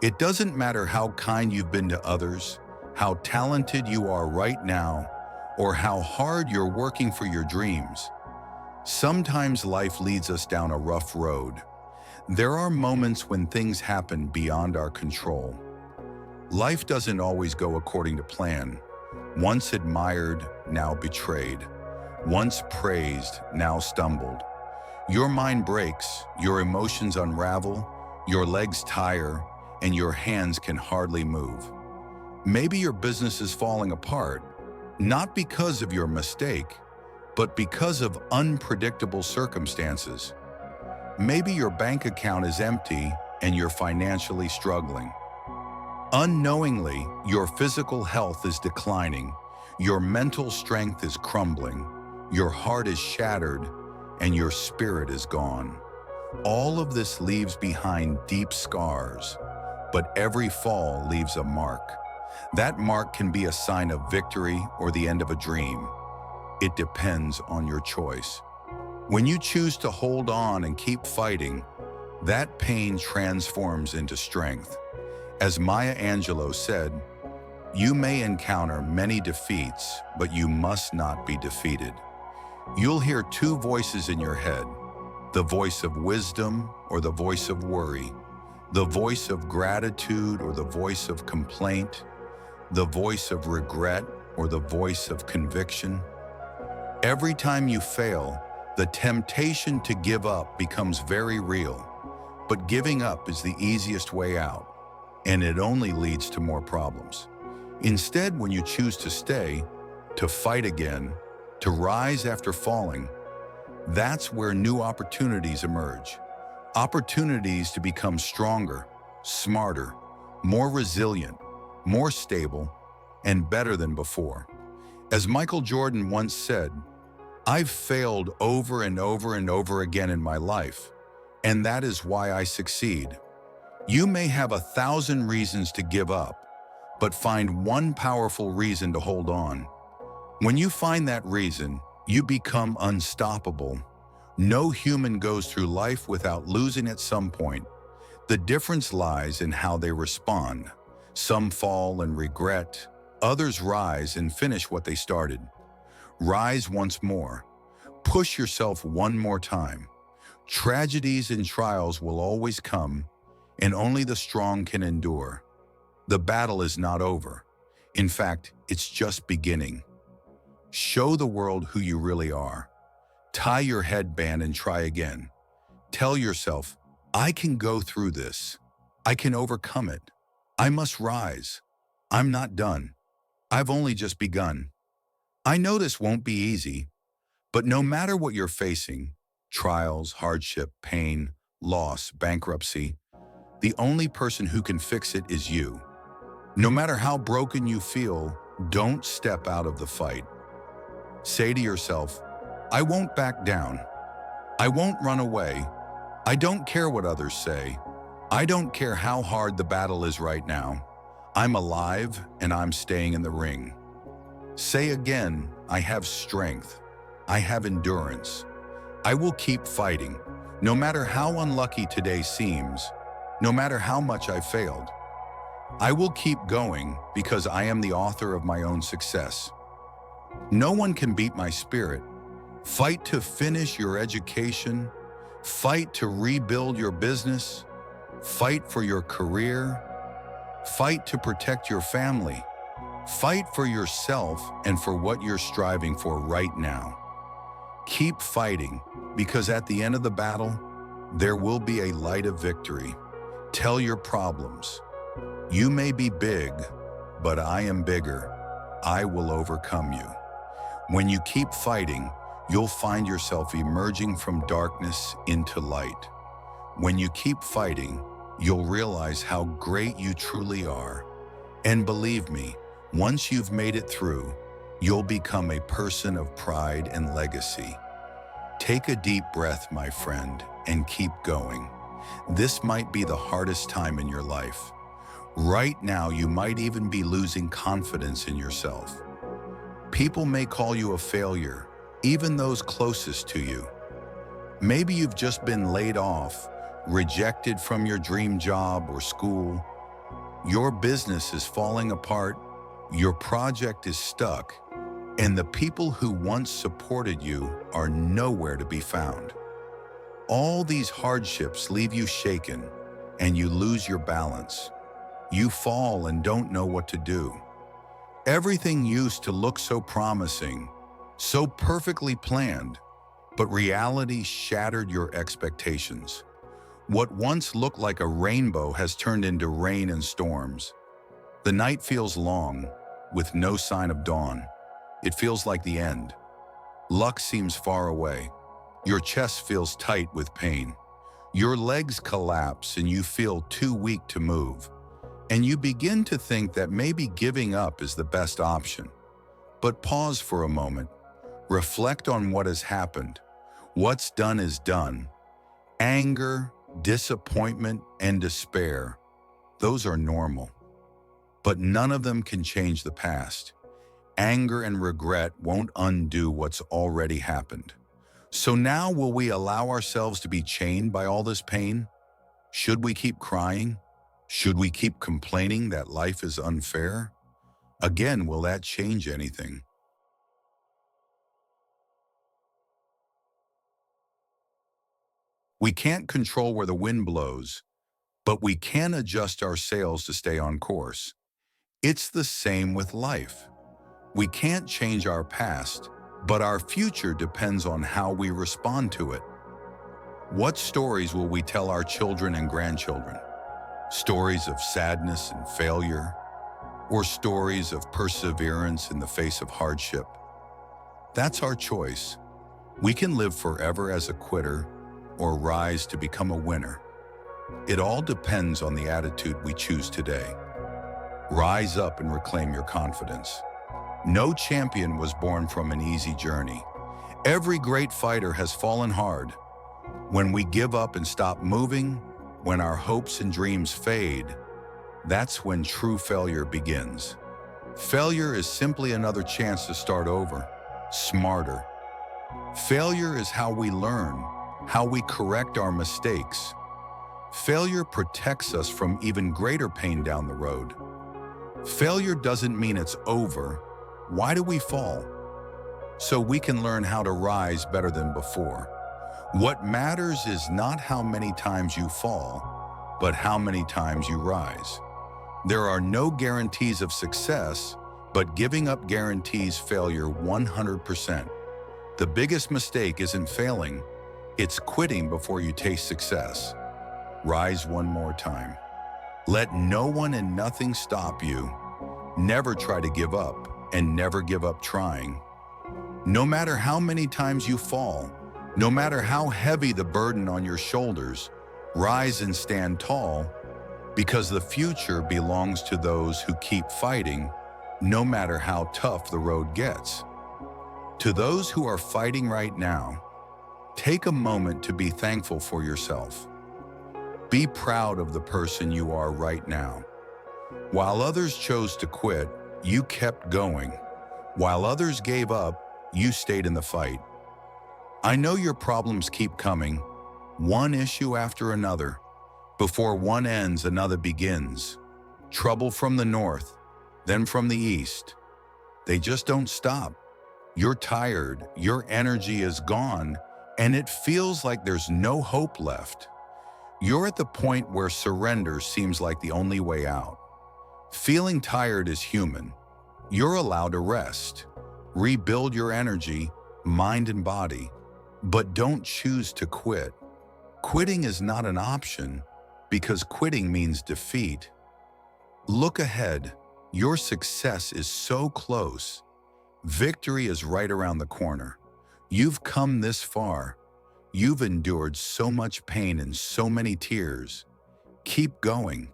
It doesn't matter how kind you've been to others, how talented you are right now, or how hard you're working for your dreams. Sometimes life leads us down a rough road. There are moments when things happen beyond our control. Life doesn't always go according to plan. Once admired, now betrayed. Once praised, now stumbled. Your mind breaks, your emotions unravel, your legs tire, and your hands can hardly move. Maybe your business is falling apart, not because of your mistake, but because of unpredictable circumstances. Maybe your bank account is empty and you're financially struggling. Unknowingly, your physical health is declining, your mental strength is crumbling, your heart is shattered, and your spirit is gone. All of this leaves behind deep scars, but every fall leaves a mark. That mark can be a sign of victory or the end of a dream. It depends on your choice. When you choose to hold on and keep fighting, that pain transforms into strength. As Maya Angelou said, "You may encounter many defeats, but you must not be defeated." You'll hear two voices in your head, the voice of wisdom or the voice of worry, the voice of gratitude or the voice of complaint, the voice of regret or the voice of conviction. Every time you fail, the temptation to give up becomes very real, but giving up is the easiest way out, and it only leads to more problems. Instead, when you choose to stay, to fight again, to rise after falling, that's where new opportunities emerge. Opportunities to become stronger, smarter, more resilient, more stable, and better than before. As Michael Jordan once said, "I've failed over and over and over again in my life, and that is why I succeed." You may have 1,000 reasons to give up, but find one powerful reason to hold on. When you find that reason, you become unstoppable. No human goes through life without losing at some point. The difference lies in how they respond. Some fall and regret, others rise and finish what they started. Rise once more. Push yourself one more time. Tragedies and trials will always come, and only the strong can endure. The battle is not over. In fact, it's just beginning. Show the world who you really are. Tie your headband and try again. Tell yourself, "I can go through this. I can overcome it. I must rise. I'm not done. I've only just begun." I know this won't be easy, but no matter what you're facing, trials, hardship, pain, loss, bankruptcy, the only person who can fix it is you. No matter how broken you feel, don't step out of the fight. Say to yourself, "I won't back down. I won't run away. I don't care what others say. I don't care how hard the battle is right now. I'm alive and I'm staying in the ring." Say again, "I have strength. I have endurance. I will keep fighting, no matter how unlucky today seems, no matter how much I failed. I will keep going because I am the author of my own success. No one can beat my spirit. Fight to finish your education. Fight to rebuild your business. Fight for your career. Fight to protect your family. Fight for yourself and for what you're striving for right now. Keep fighting, because at the end of the battle, there will be a light of victory. Tell your problems, "You may be big, but I am bigger. I will overcome you." When you keep fighting, you'll find yourself emerging from darkness into light. When you keep fighting, you'll realize how great you truly are. And believe me, once you've made it through, you'll become a person of pride and legacy. Take a deep breath, my friend, and keep going. This might be the hardest time in your life. Right now, you might even be losing confidence in yourself. People may call you a failure, even those closest to you. Maybe you've just been laid off, rejected from your dream job or school, Your business is falling apart, your project is stuck, and the people who once supported you are nowhere to be found. All these hardships leave you shaken, and you lose your balance. You fall and don't know what to do. Everything used to look so promising, so perfectly planned, but reality shattered your expectations. What once looked like a rainbow has turned into rain and storms. The night feels long, with no sign of dawn. It feels like the end. Luck seems far away. Your chest feels tight with pain. Your legs collapse and you feel too weak to move. And you begin to think that maybe giving up is the best option. But pause for a moment. Reflect on what has happened. What's done is done. Anger, disappointment, and despair, those are normal. But none of them can change the past. Anger and regret won't undo what's already happened. So now, will we allow ourselves to be chained by all this pain? Should we keep crying? Should we keep complaining that life is unfair? Again, will that change anything? We can't control where the wind blows, but we can adjust our sails to stay on course. It's the same with life. We can't change our past, but our future depends on how we respond to it. What stories will we tell our children and grandchildren? Stories of sadness and failure, or stories of perseverance in the face of hardship? That's our choice. We can live forever as a quitter or rise to become a winner. It all depends on the attitude we choose today. Rise up and reclaim your confidence. No champion was born from an easy journey. Every great fighter has fallen hard. When we give up and stop moving, when our hopes and dreams fade, that's when true failure begins. Failure is simply another chance to start over, smarter. Failure is how we learn, how we correct our mistakes. Failure protects us from even greater pain down the road. Failure doesn't mean it's over. Why do we fall? So we can learn how to rise better than before. What matters is not how many times you fall, but how many times you rise. There are no guarantees of success, but giving up guarantees failure 100%. The biggest mistake isn't failing, it's quitting before you taste success. Rise one more time. Let no one and nothing stop you. Never try to give up, and never give up trying. No matter how many times you fall, no matter how heavy the burden on your shoulders, rise and stand tall, because the future belongs to those who keep fighting, no matter how tough the road gets. To those who are fighting right now, take a moment to be thankful for yourself. Be proud of the person you are right now. While others chose to quit, you kept going. While others gave up, you stayed in the fight. I know your problems keep coming, one issue after another. Before one ends, another begins. Trouble from the north, then from the east. They just don't stop. You're tired, your energy is gone, and it feels like there's no hope left. You're at the point where surrender seems like the only way out. Feeling tired is human. You're allowed to rest. Rebuild your energy, mind and body. But don't choose to quit. Quitting is not an option, because quitting means defeat. Look ahead. Your success is so close. Victory is right around the corner. You've come this far. You've endured so much pain and so many tears. Keep going.